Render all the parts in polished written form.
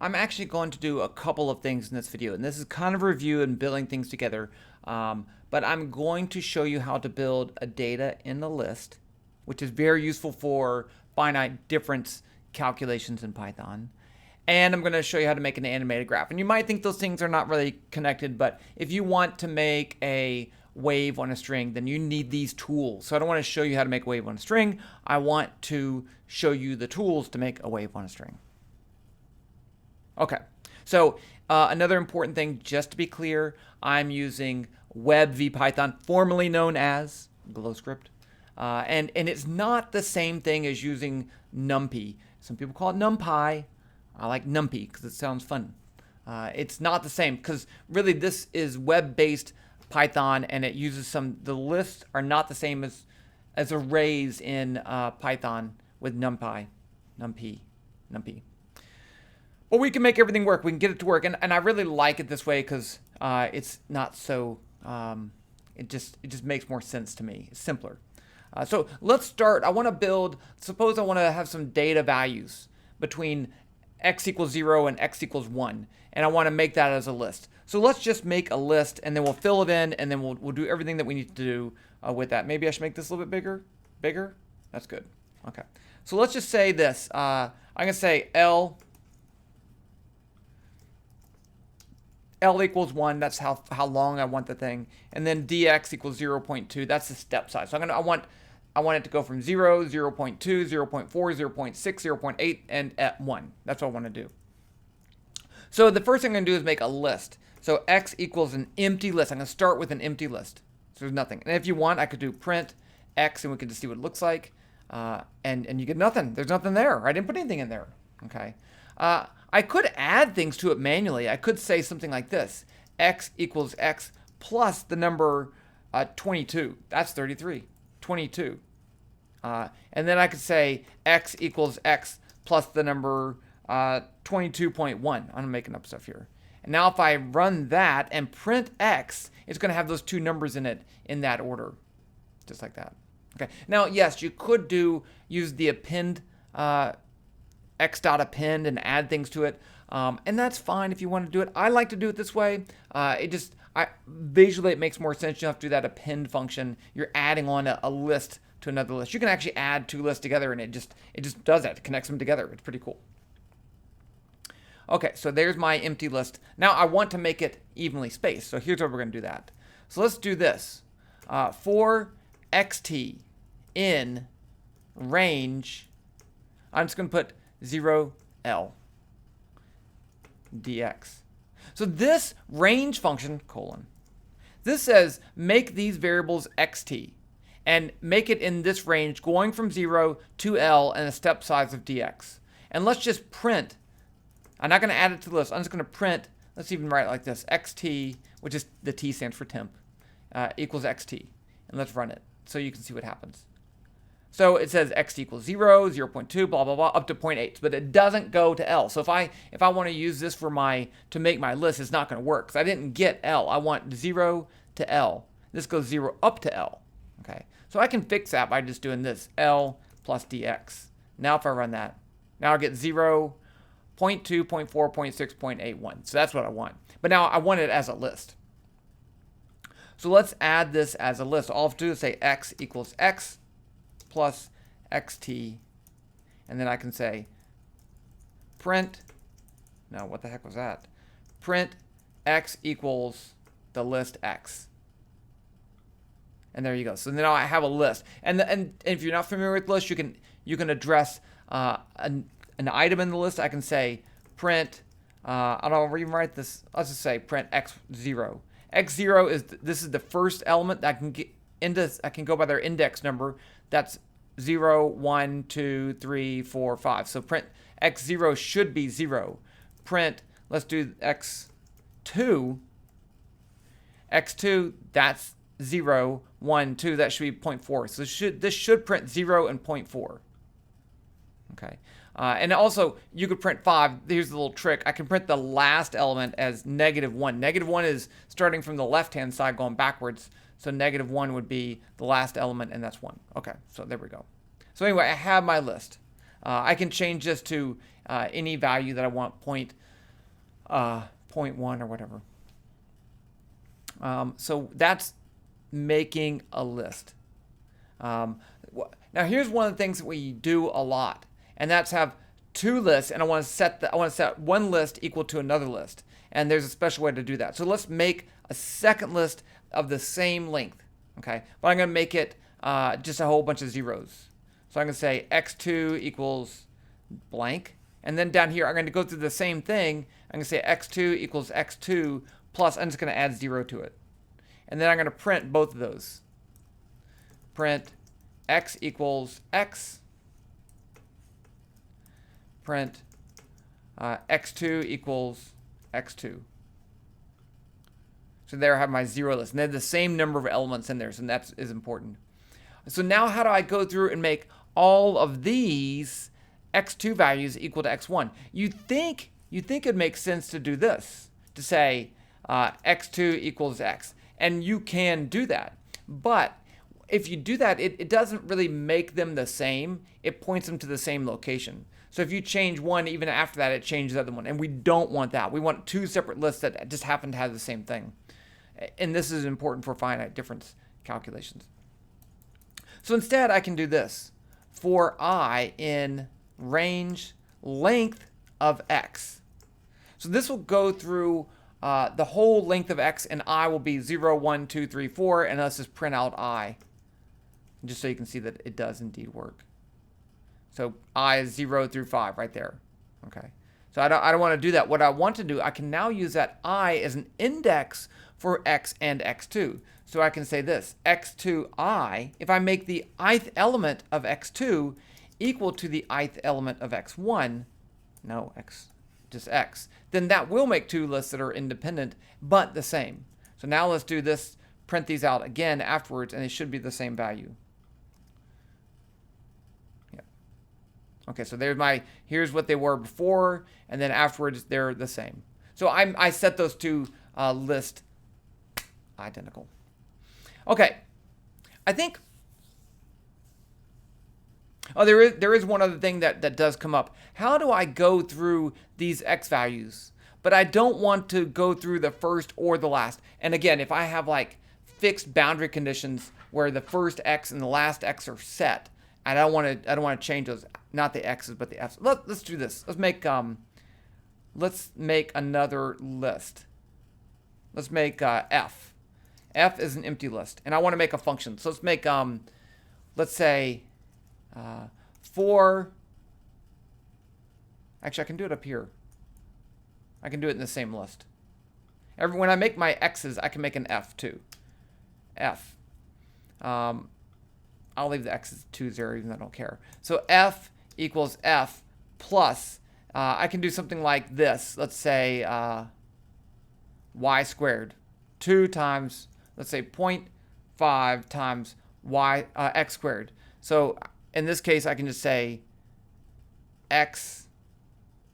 I'm actually going to do a couple of things in this video, and this is kind of a review and building things together. But I'm going to show you how to build a data in the list, which is very useful for finite difference calculations in Python. And I'm going to show you how to make an animated graph. And you might think those things are not really connected, but if you want to make a wave on a string, then you need these tools. So I don't want to show you how to make a wave on a string. I want to show you the tools to make a wave on a string. Okay, so another important thing, just to be clear, I'm using webVpython, formerly known as Glowscript. And it's not the same thing as using NumPy. Some people call it NumPy. I like NumPy because it sounds fun. It's not the same because really this is web-based Python, and it uses the lists are not the same as arrays in Python with NumPy. But we can make everything work. We can get it to work, and I really like it this way because it's not so. It just makes more sense to me. It's simpler. So let's start. I want to build. Suppose I want to have some data values between x equals 0 and x equals 1, and I want to make that as a list. So let's just make a list, and then we'll fill it in, and then we'll do everything that we need to do with that. Maybe I should make this a little bit bigger. Bigger? That's good. Okay. So let's just say this. I'm gonna say L equals 1, that's how long I want the thing. And then dx equals 0.2, that's the step size. So I want it to go from 0, 0.2, 0.4, 0.6, 0.8, and at 1. That's what I want to do. So the first thing I'm going to do is make a list. So x equals an empty list. I'm going to start with an empty list. So there's nothing. And if you want, I could do print x, and we could just see what it looks like. And you get nothing. There's nothing there. I didn't put anything in there. Okay. I could add things to it manually. I could say something like this. X equals x plus the number 22. That's 33. 22. And then I could say x equals x plus the number 22.1. I'm making up stuff here. And now if I run that and print x, it's going to have those two numbers in it in that order. Just like that. Okay. Now, yes, you could use the append x.append and add things to it, and that's fine if you want to do it. I like to do it this way. Visually it makes more sense. You don't have to do that append function. You're adding on a list to another list. You can actually add two lists together, and it just does that. It connects them together. It's pretty cool. Okay, so there's my empty list. Now I want to make it evenly spaced. So here's where we're going to do that. So let's do this. For xt in range, I'm just going to put 0L dx. So this range function, this says make these variables xt and make it in this range going from 0 to L and a step size of dx. And let's just print. I'm not going to add it to the list. I'm just going to print. Let's even write it like this. Xt, which is the T stands for temp, equals xt. And let's run it so you can see what happens. So it says x equals 0, 0.2, blah, blah, blah, up to 0.8, but it doesn't go to L. So if I want to use this to make my list, it's not going to work because I didn't get L. I want 0 to L. This goes 0 up to L. Okay, so I can fix that by just doing this, L plus dx. Now if I run that, now I'll get 0, 0.2, 0.4, 0.6, 0.81. So that's what I want. But now I want it as a list. So let's add this as a list. All I have to do is say x equals x plus xt, and then I can say print, no, what the heck was that? Print x equals the list x. And there you go. So now I have a list. And if you're not familiar with lists, you can address an item in the list. I can say print, I don't even write this, let's just say print x0. X0 this is the first element that I can get into. I can go by their index number. That's 0, 1, 2, 3, 4, 5. So print x0 should be 0. Print, let's do x2. X2, that's 0, 1, 2. That should be 0.4. So this should print 0 and 0.4. Okay. And also, you could print 5. Here's the little trick. I can print the last element as -1. -1 is starting from the left-hand side going backwards. So -1 would be the last element, and that's 1. Okay, so there we go. So anyway, I have my list. I can change this to any value that I want, 0.1 or whatever. So that's making a list. Now here's one of the things that we do a lot, and that's have two lists, and I want to set one list equal to another list, and there's a special way to do that. So let's make a second list of the same length, okay? But I'm going to make it just a whole bunch of zeros. So I'm going to say x2 equals blank, and then down here I'm going to go through the same thing. I'm going to say x2 equals x2 plus, I'm just going to add 0 to it. And then I'm going to print both of those. Print x equals x. Print x2 equals x2. So there I have my 0 list. And they have the same number of elements in there, so that is important. So now how do I go through and make all of these x2 values equal to x1? You'd think it makes sense to do this, to say x2 equals x. And you can do that. But if you do that, it doesn't really make them the same. It points them to the same location. So if you change one, even after that, it changes the other one. And we don't want that. We want two separate lists that just happen to have the same thing. And this is important for finite difference calculations. So instead, I can do this. For I in range length of x. So this will go through the whole length of x, and I will be 0, 1, 2, 3, 4, and let's just print out I, just so you can see that it does indeed work. So I is 0 through 5 right there. Okay. So I don't want to do that. What I want to do, I can now use that I as an index for x and x2. So I can say this, x2i, if I make the ith element of x2 equal to the ith element of x1, no, just x, then that will make two lists that are independent but the same. So now let's do this, print these out again afterwards, and they should be the same value. Yeah. Okay, so here's what they were before, and then afterwards they're the same. So I set those two lists identical. Okay, I think, oh, there is one other thing that does come up. How do I go through these x values? But I don't want to go through the first or the last. And again, if I have like fixed boundary conditions where the first x and the last x are set, I don't want to change those, not the x's but the f's. Let's do this. Let's make another list. Let's make f. F is an empty list, and I want to make a function. So let's make let's say for, actually I can do it up here. I can do it in the same list. When I make my x's, I can make an f too. F. I'll leave the x's 2, 0, even though I don't care. So f equals f plus, I can do something like this. Let's say y squared. 2 times, let's say 0.5 times y x squared. So in this case, I can just say xt,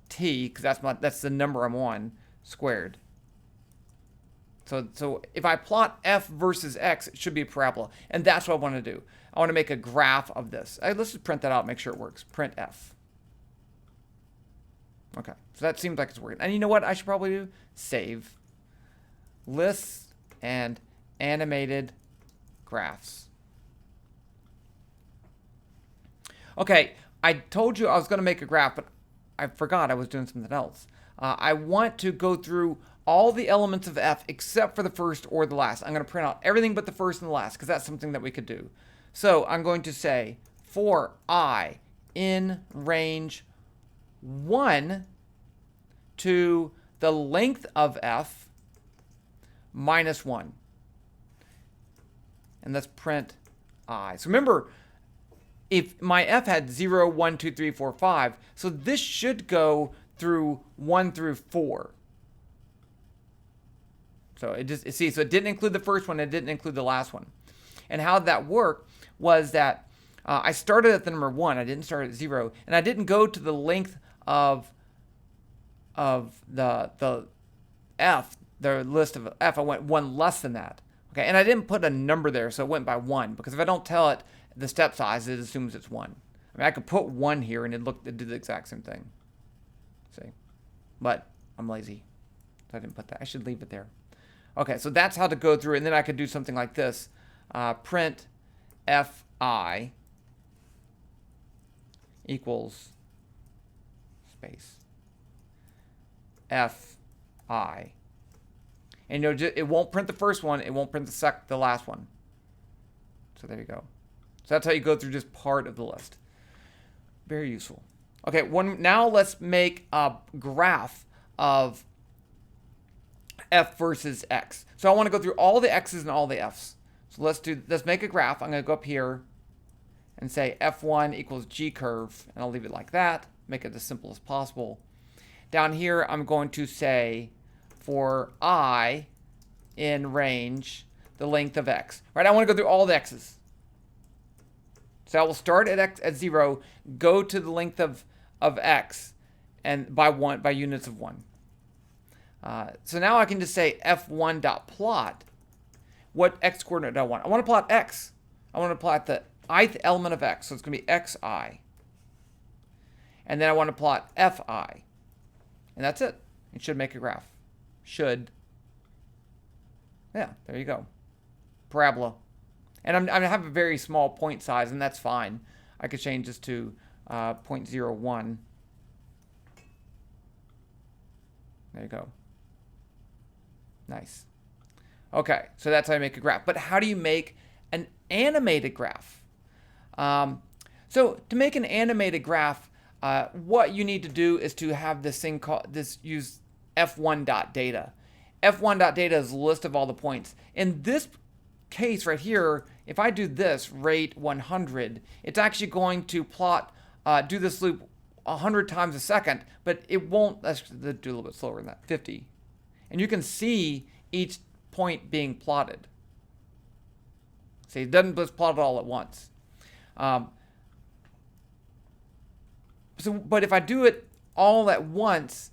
because that's the number I'm on, squared. So if I plot f versus x, it should be a parabola, and that's what I want to do. I want to make a graph of this. Let's just print that out, make sure it works. Print f. Okay, so that seems like it's working. And you know what I should probably do? Save. Lists and animated graphs. Okay, I told you I was going to make a graph, but I forgot I was doing something else. I want to go through all the elements of f except for the first or the last. I'm going to print out everything but the first and the last, because that's something that we could do. So I'm going to say for I in range 1 to the length of f minus 1. And let's print I. So remember, if my f had 0, 1, 2, 3, 4, 5, so this should go through 1 through 4. So it didn't include the first one, it didn't include the last one. And how that worked was that I started at the number 1, I didn't start at 0, and I didn't go to the length of the f, the list of f. I went 1 less than that. Okay, and I didn't put a number there, so it went by 1, because if I don't tell it the step size, it assumes it's 1. I mean, I could put 1 here and it did the exact same thing. See? But I'm lazy. I didn't put that. I should leave it there. Okay, so that's how to go through, and then I could do something like this. Print fi equals space fi. And it won't print the first one. It won't print the last one. So there you go. So that's how you go through just part of the list. Very useful. Okay, now let's make a graph of f versus x. So I want to go through all the x's and all the f's. So let's make a graph. I'm going to go up here and say f1 equals g curve, and I'll leave it like that. Make it as simple as possible. Down here, I'm going to say for I in range, the length of x. Right? I want to go through all the x's. So I will start at x at 0, go to the length of x, and by units of 1. So now I can just say f1.plot. What x coordinate do I want? I want to plot x. I want to plot the ith element of x. So it's going to be xi. And then I want to plot fi. And that's it. It should make a graph. Should. Yeah, there you go. Parabola. And I have a very small point size, and that's fine. I could change this to 0.01. There you go. Nice. Okay, so that's how you make a graph. But how do you make an animated graph? So to make an animated graph, what you need to do is to have this thing called use f1.data. f1.data is a list of all the points. In this case right here, if I do this rate 100, it's actually going to plot do this loop 100 times a second, but it won't. Let's do a little bit slower than that, 50. And you can see each point being plotted. See, it doesn't just plot it all at once. But if I do it all at once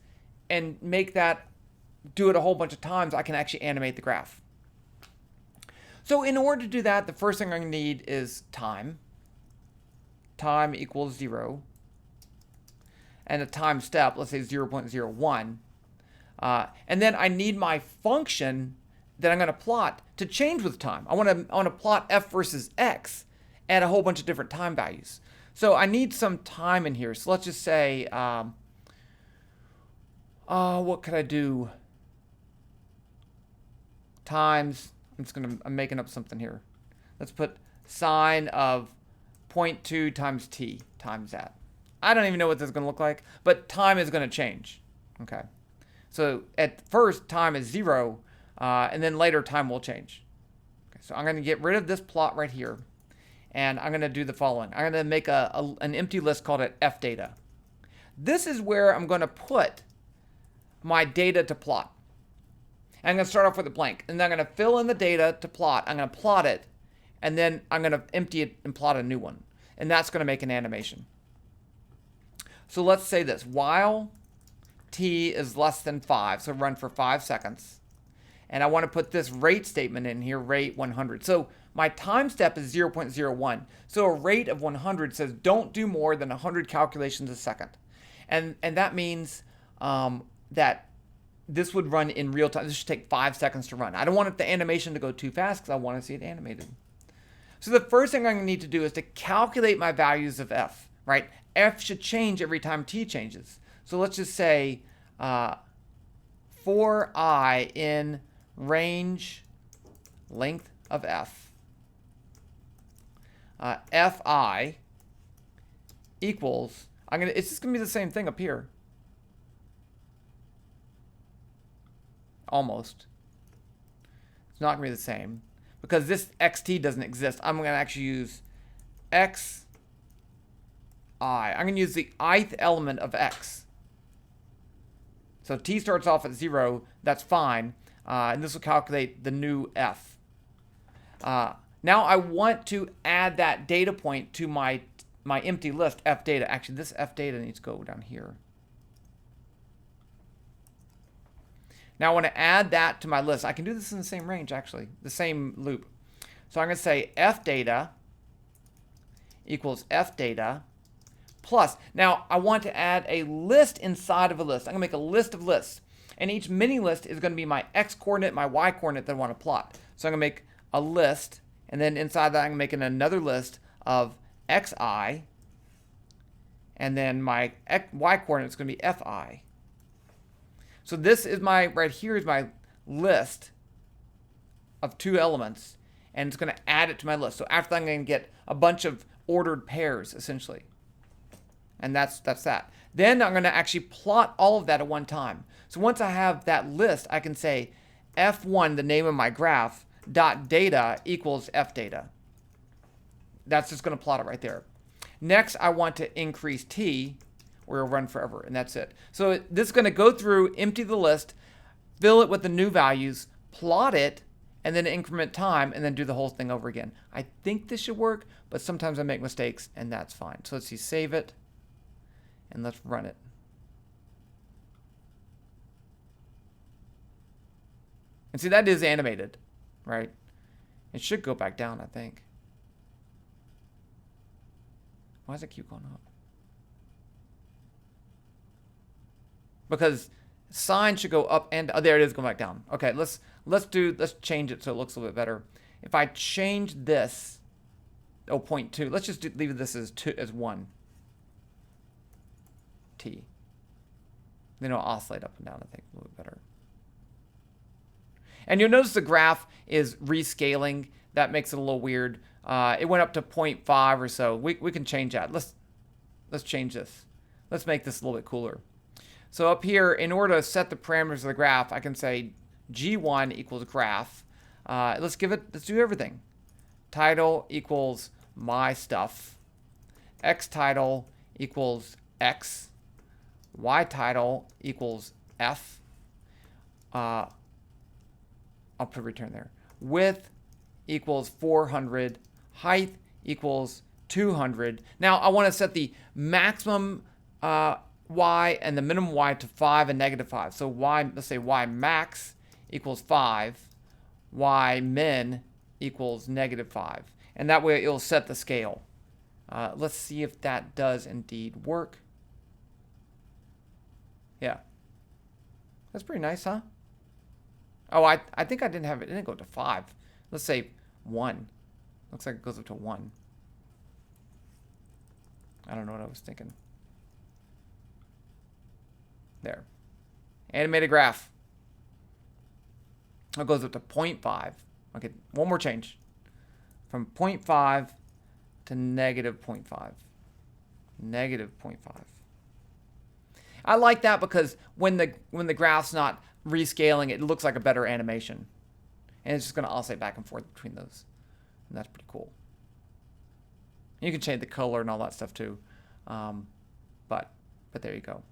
and do it a whole bunch of times, I can actually animate the graph. So in order to do that, the first thing I'm going to need is time. Time equals 0. And a time step, let's say 0.01. And then I need my function that I'm going to plot to change with time. I want to plot f versus x at a whole bunch of different time values. So I need some time in here. So let's just say, what could I do? Times, I'm making up something here. Let's put sine of 0.2 times t times that. I don't even know what this is going to look like, but time is going to change. Okay. So at first, time is 0, and then later time will change. Okay, so I'm going to get rid of this plot right here, and I'm going to do the following. I'm going to make an empty list called f data. This is where I'm going to put my data to plot. And I'm going to start off with a blank, and then I'm going to fill in the data to plot. I'm going to plot it, and then I'm going to empty it and plot a new one. And that's going to make an animation. So let's say this. While t is less than 5, so run for 5 seconds. And I want to put this rate statement in here, rate 100. So my time step is 0.01. So a rate of 100 says don't do more than 100 calculations a second. And that means that this would run in real time. This should take 5 seconds to run. I don't want the animation to go too fast because I want to see it animated. So the first thing I'm going to need to do is to calculate my values of f, right? F should change every time t changes. So let's just say for I in range length of f, fi equals, it's just going to be the same thing up here. Almost. It's not going to be the same because this xt doesn't exist. I'm going to actually use xi. I'm going to use the ith element of x. So t starts off at 0. That's fine. And this will calculate the new f. Now I want to add that data point to my empty list, f data. Actually, this f data needs to go down here. Now I want to add that to my list. I can do this in the same range, actually, the same loop. So I'm going to say f data equals f data plus. Now I want to add a list inside of a list. I'm going to make a list of lists. And each mini list is going to be my x coordinate, my y coordinate that I want to plot. So I'm going to make a list, and then inside that I'm going to make another list of xi, and then my y coordinate is going to be fi. So this is my, right here is my list of 2 elements, and it's going to add it to my list. So after that, I'm going to get a bunch of ordered pairs, essentially. And that's that. Then I'm going to actually plot all of that at one time. So once I have that list, I can say f1, the name of my graph, dot data equals fdata. That's just going to plot it right there. Next, I want to increase t, or it'll run forever, and that's it. So this is going to go through, empty the list, fill it with the new values, plot it, and then increment time, and then do the whole thing over again. I think this should work, but sometimes I make mistakes, and that's fine. So let's see, save it, and let's run it. And see, that is animated, right? It should go back down, I think. Why does it keep going up? Because sign should go up and there it is, going back down. Okay, let's change it so it looks a little bit better. If I change this, 0.2, let's just leave this as 1 t. Then it'll oscillate up and down, I think, a little bit better. And you'll notice the graph is rescaling. That makes it a little weird. It went up to 0.5 or so. We can change that. Let's change this. Let's make this a little bit cooler. So up here, in order to set the parameters of the graph, I can say g1 equals graph. Let's do everything. Title equals my stuff. X title equals x. Y title equals f. I'll put return there. Width equals 400. Height equals 200. Now I want to set the maximum y and the minimum y to 5 and -5. So y, let's say y max equals 5, y min equals -5. And that way it'll set the scale. Let's see if that does indeed work. Yeah. That's pretty nice, huh? Oh, I think I didn't have it. It didn't go to 5. Let's say 1. Looks like it goes up to 1. I don't know what I was thinking. There. Animated graph. It goes up to 0.5. Okay, one more change. From 0.5 to -0.5. -0.5. I like that because when the graph's not rescaling, it looks like a better animation. And it's just going to oscillate back and forth between those. And that's pretty cool. You can change the color and all that stuff too. But there you go.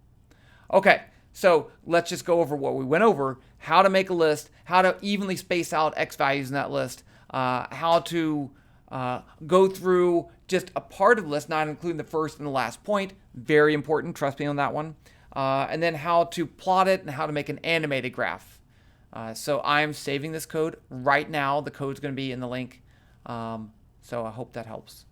Okay, so let's just go over what we went over. How to make a list, how to evenly space out x values in that list, how to go through just a part of the list, not including the first and the last point. Very important, trust me on that one. And then how to plot it and how to make an animated graph. So I'm saving this code right now. The code's going to be in the link. So I hope that helps.